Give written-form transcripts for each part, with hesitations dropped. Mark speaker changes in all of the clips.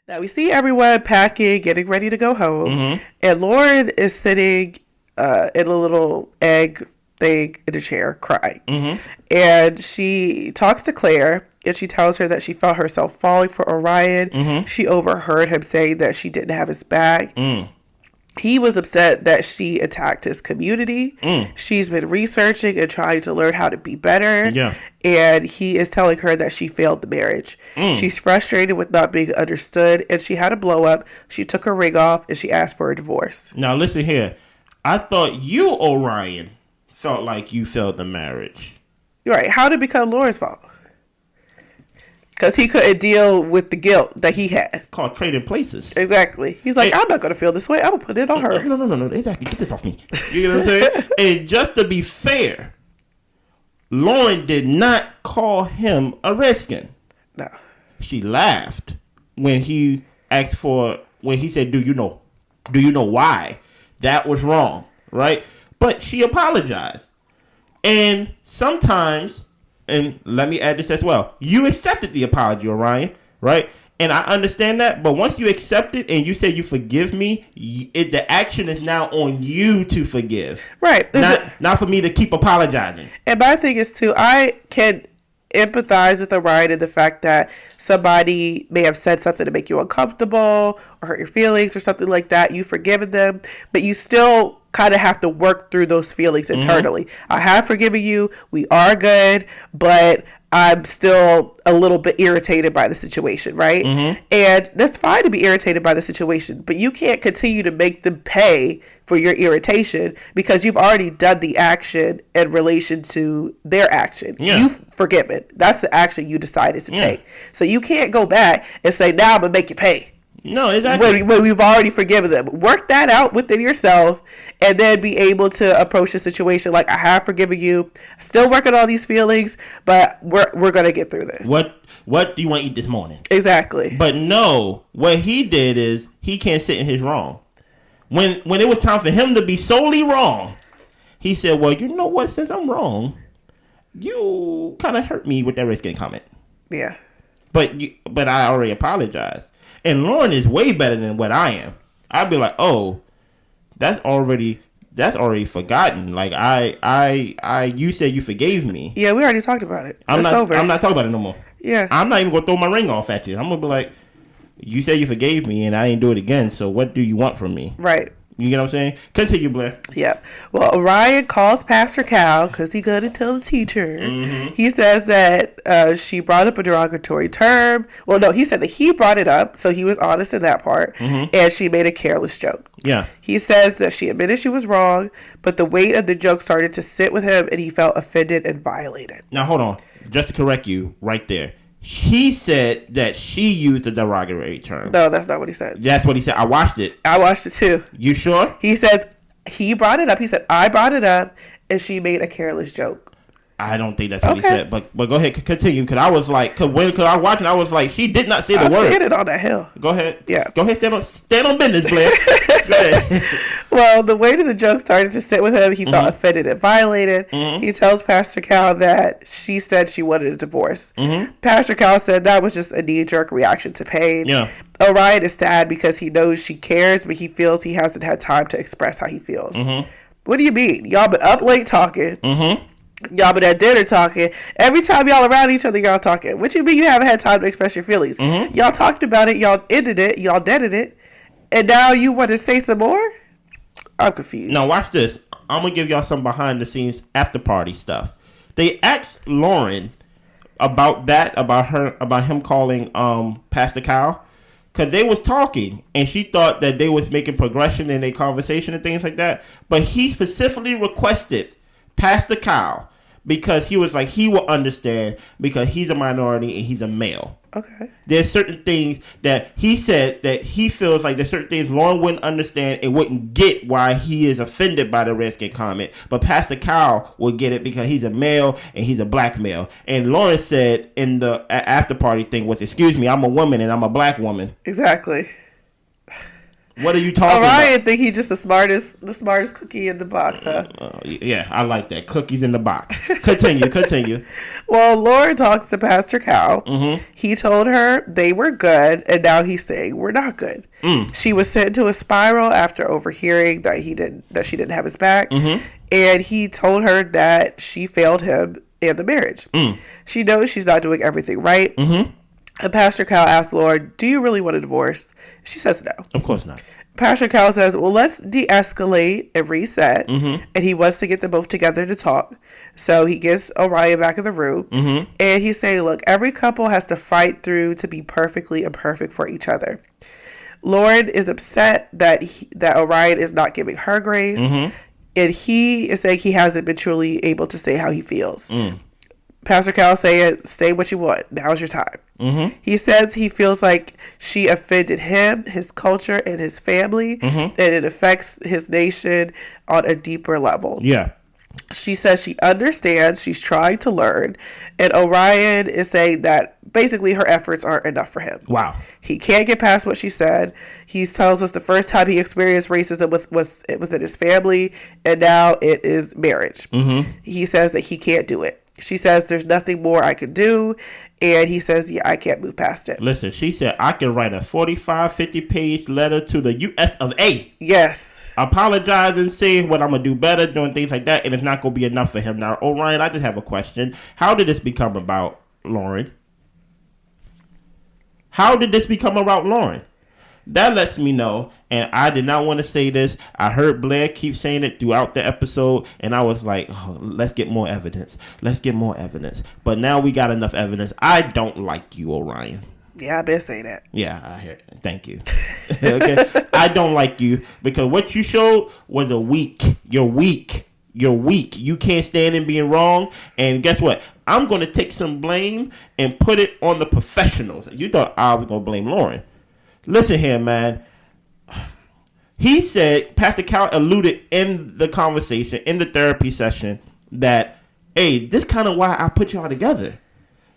Speaker 1: Now we see everyone packing, getting ready to go home, and Lauren is sitting in a little egg thing in a chair crying. And she talks to Claire, and she tells her that she felt herself falling for Orion. She overheard him saying that she didn't have his back. He was upset that she attacked his community. She's been researching and trying to learn how to be better.
Speaker 2: Yeah.
Speaker 1: And he is telling her that she failed the marriage. She's frustrated with not being understood, and she had a blow up. She took her ring off, and she asked for a divorce.
Speaker 2: Now, listen here. I thought you, Orion, felt like you failed the marriage.
Speaker 1: You're right. How did it become Lauren's fault? Because he couldn't deal with the guilt that he had.
Speaker 2: Called trading places.
Speaker 1: Exactly. He's like, I'm not going to feel this way. I'm going to put it on her.
Speaker 2: No. Exactly. Get this off me. You know what I'm saying? And just to be fair, Lauren did not call him a redskin.
Speaker 1: No.
Speaker 2: She laughed when he asked when he said, do you know why? That was wrong, right? But she apologized. And sometimes, and let me add this as well, you accepted the apology, Orion, right? And I understand that, but once you accept it and you say you forgive me, the action is now on you to forgive.
Speaker 1: Right.
Speaker 2: Not for me to keep apologizing.
Speaker 1: And my thing is, too, I can empathize with Orion in the fact that somebody may have said something to make you uncomfortable or hurt your feelings or something like that. You've forgiven them, but you still kind of have to work through those feelings internally. I have forgiven you. We are good, but I'm still a little bit irritated by the situation, right? And that's fine to be irritated by the situation, but you can't continue to make them pay for your irritation because you've already done the action in relation to their action. You've forgiven. That's the action you decided to take. So you can't go back and say, now I'm going to make you pay.
Speaker 2: No, exactly.
Speaker 1: When we've already forgiven them. Work that out within yourself and then be able to approach the situation like, I have forgiven you. Still working on these feelings, but we're going to get through this.
Speaker 2: What do you want to eat this morning?
Speaker 1: Exactly.
Speaker 2: But no, what he did is he can't sit in his wrong. When it was time for him to be solely wrong, he said, well, you know what? Since I'm wrong, you kind of hurt me with that redskin comment.
Speaker 1: Yeah.
Speaker 2: But I already apologized. And Lauren is way better than what I am. I'd be like, oh, that's already forgotten. Like you said you forgave me.
Speaker 1: Yeah, we already talked about it.
Speaker 2: It's
Speaker 1: over.
Speaker 2: I'm not talking about it no more.
Speaker 1: Yeah.
Speaker 2: I'm not even gonna throw my ring off at you. I'm gonna be like, you said you forgave me and I didn't do it again. So what do you want from me?
Speaker 1: Right.
Speaker 2: You get what I'm saying? Continue, Blair.
Speaker 1: Yeah. Well, Orion calls Pastor Cal because he got to tell the teacher. He says that she brought up a derogatory term. Well, no, he said that he brought it up, so he was honest in that part, and she made a careless joke.
Speaker 2: Yeah. He
Speaker 1: says that she admitted she was wrong, but the weight of the joke started to sit with him, and he felt offended and violated.
Speaker 2: Now, hold on. Just to correct you right there. He said that she used a derogatory term.
Speaker 1: No, that's not what he said.
Speaker 2: That's what he said. I watched it.
Speaker 1: I watched it too.
Speaker 2: You sure?
Speaker 1: He says he brought it up. He said, I brought it up, and she made a careless joke.
Speaker 2: I don't think that's what he said. But go ahead, continue. Because I was like, because I was watching, I was like, she did not say the word.
Speaker 1: I'm saying it on that hill.
Speaker 2: Go ahead.
Speaker 1: Yeah.
Speaker 2: Go ahead, stand on business, Blair. Go ahead.
Speaker 1: Well, the weight of the joke started to sit with him. He felt offended and violated. He tells Pastor Cal that she said she wanted a divorce. Pastor Cal said that was just a knee-jerk reaction to pain.
Speaker 2: Yeah.
Speaker 1: Orion is sad because he knows she cares, but he feels he hasn't had time to express how he feels. What do you mean? Y'all been up late talking. Y'all been at dinner talking. Every time y'all around each other, y'all talking. What you mean you haven't had time to express your feelings? Y'all talked about it. Y'all ended it. Y'all deaded it. And now you want to say some more? I'm confused.
Speaker 2: Now watch this. I'm going to give y'all some behind the scenes after party stuff. They asked Lauren about him calling Pastor Kyle. Because they was talking, and she thought that they was making progression in their conversation and things like that. But he specifically requested Pastor Kyle because he was like, he will understand because he's a minority and he's a male.
Speaker 1: Okay.
Speaker 2: There's certain things that he said that he feels like there's certain things Lauren wouldn't understand and wouldn't get why he is offended by the redskin comment. But Pastor Kyle will get it because he's a male and he's a black male. And Lauren said in the after party thing was, excuse me, I'm a woman and I'm a black woman.
Speaker 1: Exactly.
Speaker 2: What are you talking
Speaker 1: Orion
Speaker 2: about?
Speaker 1: think he's just the smartest cookie in the box, huh?
Speaker 2: Yeah, I like that. Cookies in the box. Continue.
Speaker 1: Well, Lauren talks to Pastor Cal.
Speaker 2: Mm-hmm.
Speaker 1: He told her they were good, and now he's saying we're not good. She was sent into a spiral after overhearing that she didn't have his back, and he told her that she failed him in the marriage. She knows she's not doing everything right. And Pastor Cal asks Lauren, "Do you really want a divorce?" She says no.
Speaker 2: Of course not.
Speaker 1: Pastor Cal says, well, let's de-escalate and reset. And he wants to get them both together to talk. So he gets Orion back in the room. And he's saying, look, every couple has to fight through to be perfectly imperfect for each other. Lauren is upset that Orion is not giving her grace. And he is saying he hasn't been truly able to say how he feels. Pastor Cal saying, say what you want. Now's your time. He says he feels like she offended him, his culture, and his family, and it affects his nation on a deeper level.
Speaker 2: Yeah.
Speaker 1: She says she understands, she's trying to learn, and Orion is saying that basically her efforts aren't enough for him.
Speaker 2: Wow.
Speaker 1: He can't get past what she said. He tells us the first time he experienced racism was within his family, and now it is marriage. He says that he can't do it. She says, there's nothing more I could do. And he says, yeah, I can't move past it.
Speaker 2: Listen, she said, I can write a 45, 50-page letter to the US of A.
Speaker 1: Yes.
Speaker 2: Apologizing, saying what I'm going to do better, doing things like that, and it's not going to be enough for him. Now, Orion, I just have a question. How did this become about Lauren? How did this become about Lauren? That lets me know, and I did not want to say this. I heard Blair keep saying it throughout the episode, and I was like, oh, let's get more evidence. Let's get more evidence. But now we got enough evidence. I don't like you, Orion.
Speaker 1: Yeah, I've been saying that.
Speaker 2: Yeah, I hear it. Thank you. Okay, I don't like you because what you showed was a weak. You're weak. You're weak. You can't stand in being wrong. And guess what? I'm going to take some blame and put it on the professionals. You thought I was going to blame Lauren. Listen here, man. He said, Pastor Cal alluded in the conversation, in the therapy session, that, hey, this kind of why I put y'all together.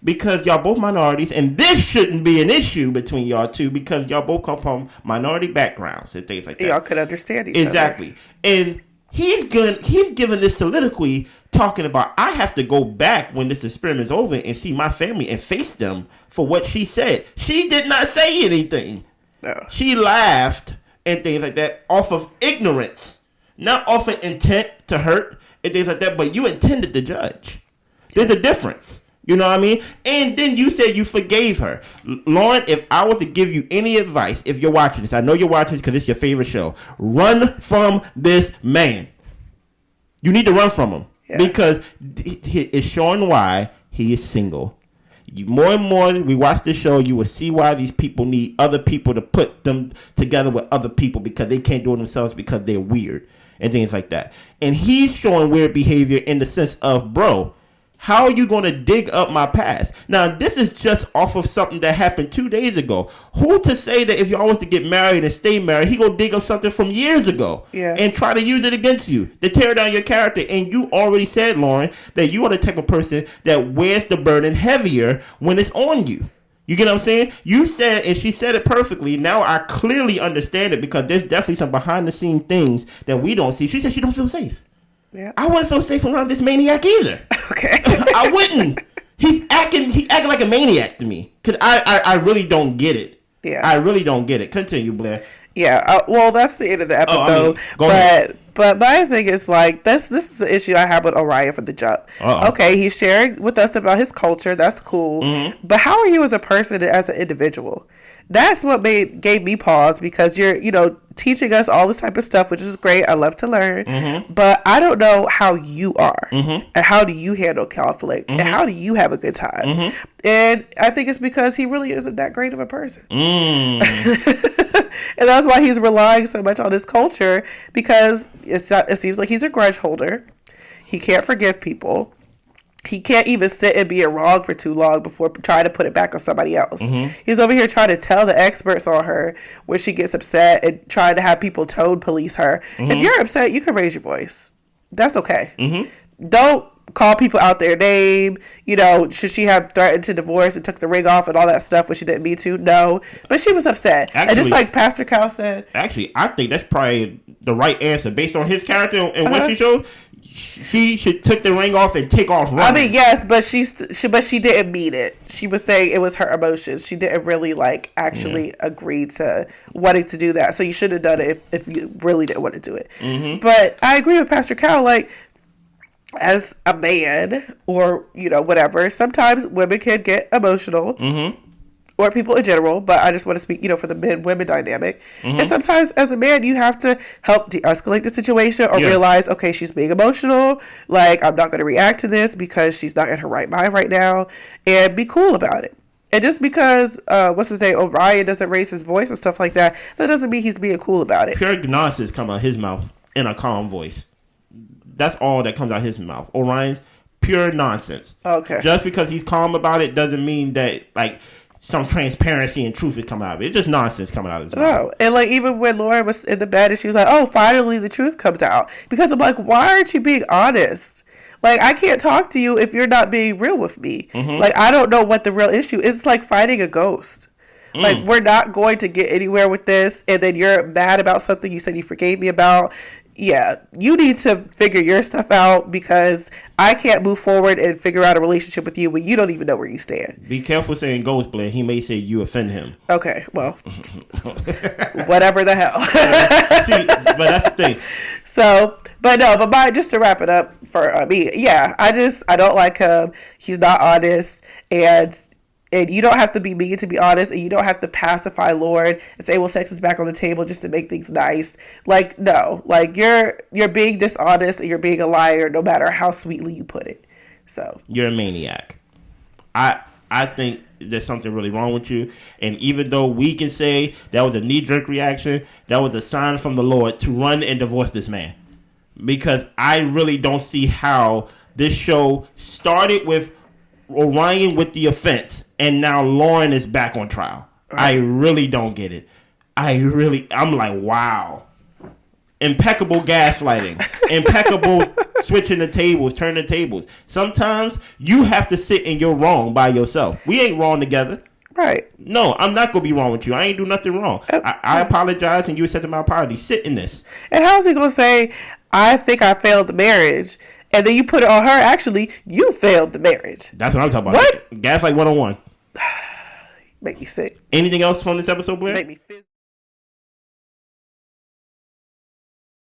Speaker 2: Because y'all both minorities, and this shouldn't be an issue between y'all two because y'all both come from minority backgrounds and things like that.
Speaker 1: Y'all could understand each other.
Speaker 2: Exactly. And he's given this soliloquy talking about, I have to go back when this experiment is over and see my family and face them for what she said. She did not say anything.
Speaker 1: No.
Speaker 2: She laughed and things like that off of ignorance, not off of intent to hurt and things like that, but you intended to judge. There's a difference. You know what I mean? And then you said you forgave her. Lauren, if I were to give you any advice, if you're watching this, I know you're watching this because it's your favorite show, run from this man. You need to run from him because it's showing why he is single. More and more we watch this show, you will see why these people need other people to put them together with other people because they can't do it themselves because they're weird and things like that. And he's showing weird behavior in the sense of, bro, how are you going to dig up my past? Now, this is just off of something that happened 2 days ago. Who to say that if y'all was to get married and stay married, he going to dig up something from years ago and try to use it against you to tear down your character? And you already said, Lauren, that you are the type of person that wears the burden heavier when it's on you. You get what I'm saying? You said, and she said it perfectly. Now I clearly understand it because there's definitely some behind the scene things that we don't see. She said she don't feel safe.
Speaker 1: Yeah.
Speaker 2: I wouldn't feel safe around this maniac either.
Speaker 1: Okay.
Speaker 2: I wouldn't. He acting like a maniac to me. Because I really don't get it.
Speaker 1: Yeah.
Speaker 2: I really don't get it. Continue, Blair.
Speaker 1: Yeah. Well, that's the end of the episode.
Speaker 2: Go ahead.
Speaker 1: But my thing is like this is the issue I have with Orion from the jump. Okay, he's sharing with us about his culture. That's cool. But how are you as a person, as an individual? That's what gave me pause because you're, teaching us all this type of stuff, which is great. I love to learn. But I don't know how you are and how do you handle conflict and how do you have a good time? And I think it's because he really isn't that great of a person. And that's why he's relying so much on his culture because it seems like he's a grudge holder. He can't forgive people. He can't even sit and be wrong for too long before trying to put it back on somebody else. He's over here trying to tell the experts on her when she gets upset and trying to have people tone police her. If you're upset, you can raise your voice. That's okay. Don't call people out their name. You know, should she have threatened to divorce and took the ring off and all that stuff when she didn't mean to? No. But she was upset. And just like Pastor Cal said.
Speaker 2: Actually, I think that's probably the right answer based on his character and what she showed. She should took the ring off and take off running.
Speaker 1: I mean, yes, but she didn't mean it. She was saying it was her emotions. She didn't really like actually agree to wanting to do that. So you should have done it if you really didn't want to do it. Mm-hmm. But I agree with Pastor Cal. Like, as a man or, you know, whatever, sometimes women can get emotional. Mm-hmm. Or people in general, but I just want to speak, you know, for the men-women dynamic. Mm-hmm. And sometimes as a man, you have to help de-escalate the situation or realize, okay, she's being emotional. Like, I'm not going to react to this because she's not in her right mind right now, and be cool about it. And just because, what's his name, Orion doesn't raise his voice and stuff like that, that doesn't mean he's being cool about it.
Speaker 2: Pure nonsense come out of his mouth in a calm voice. That's all that comes out of his mouth. Orion's pure nonsense.
Speaker 1: Okay.
Speaker 2: Just because he's calm about it doesn't mean that, like, some transparency and truth is coming out of it. It's just nonsense coming out of his mouth.
Speaker 1: No. And like even when Lauren was in the bed and she was like, oh, finally the truth comes out. Because I'm like, why aren't you being honest? Like, I can't talk to you if you're not being real with me. Mm-hmm. Like, I don't know what the real issue is. It's like fighting a ghost. Like, we're not going to get anywhere with this. And then you're mad about something you said you forgave me about. Yeah, you need to figure your stuff out because I can't move forward and figure out a relationship with you when you don't even know where you stand.
Speaker 2: Be careful saying ghost blend. He may say you offend him.
Speaker 1: Okay, well, whatever the hell.
Speaker 2: See, but that's the thing.
Speaker 1: So, but just to wrap it up for me, yeah, I don't like him. He's not honest, and you don't have to be mean to be honest, and you don't have to pacify Lauren and say, well, sex is back on the table just to make things nice. Like, no. Like, you're being dishonest and you're being a liar no matter how sweetly you put it. So.
Speaker 2: You're a maniac. I think there's something really wrong with you. And even though we can say that was a knee-jerk reaction, that was a sign from the Lord to run and divorce this man. Because I really don't see how this show started with Orion with the offense, and now Lauren is back on trial. Right. I really don't get it. I'm like, wow. Impeccable gaslighting. Impeccable switching the tables, turning the tables. Sometimes you have to sit in your wrong by yourself. We ain't wrong together.
Speaker 1: Right.
Speaker 2: No, I'm not going to be wrong with you. I ain't do nothing wrong. I apologize, and you accepted my apology. Sit in this.
Speaker 1: And how's he going to say, I think I failed the marriage, and then you put it on her, actually, you failed the marriage.
Speaker 2: That's what I'm talking about. What? Gaslight 101.
Speaker 1: Make me sick.
Speaker 2: Anything else from this episode, Blair?
Speaker 1: Make me